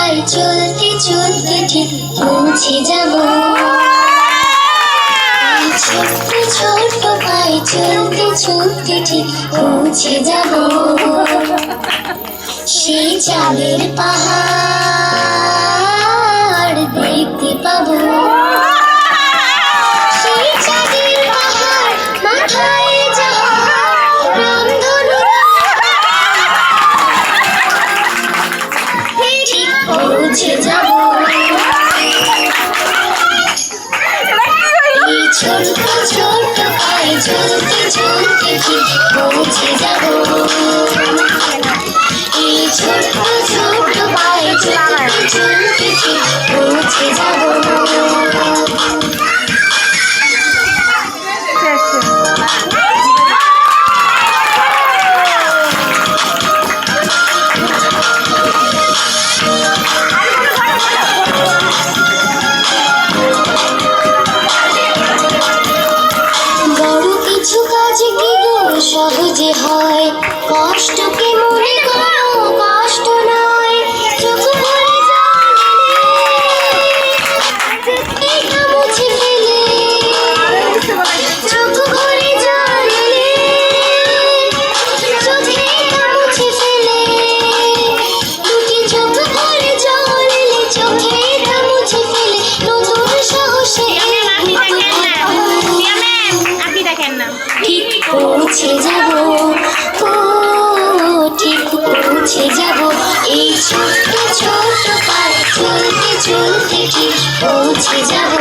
পায়ে চলতে চলতে ঠিক পৌঁছে যাব। ছোট্ট ছোট্ট পায়ে চলতে চলতে ঠিক পৌঁছে যাব। সেই চাঁদের পাহাড় দেখতে পাবো। সেই চাঁদের পাহাড় মাথায় যাহা রামধনু ঠিক পৌঁছে যাব। এই ছোট্ট ছোট্ট পায়ে চলতে চলতে ঠিক পৌঁছে যাব। এই ছোট্ট ছোট্ট পায়ে চলতে চলতে ঠিক পৌঁছে যাব। বড় কিছু কাজ কি গো সহজে হয়, কষ্টকে মনে করো কষ্ট নয়। চোখ ভরে জল এলে এটা মুছে ফেলে, চোখ ভরে জল এলে চোখে এটা মুছে ফেলে। দুটি চোখ ভরে জল এলে চোখে এটা মুছে ফেলে। নতুন সাহসে ঠিক পৌঁছে যাব। ও ঠিক পৌঁছে যাব। এই ছোট্ট ছোট্ট পায়ে চলতে চলতে ঠিক পৌঁছে যাব।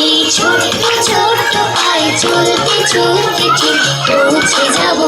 এই ছোট্ট ছোট্ট পায়ে চলতে চলতে ঠিক পৌঁছে যাব।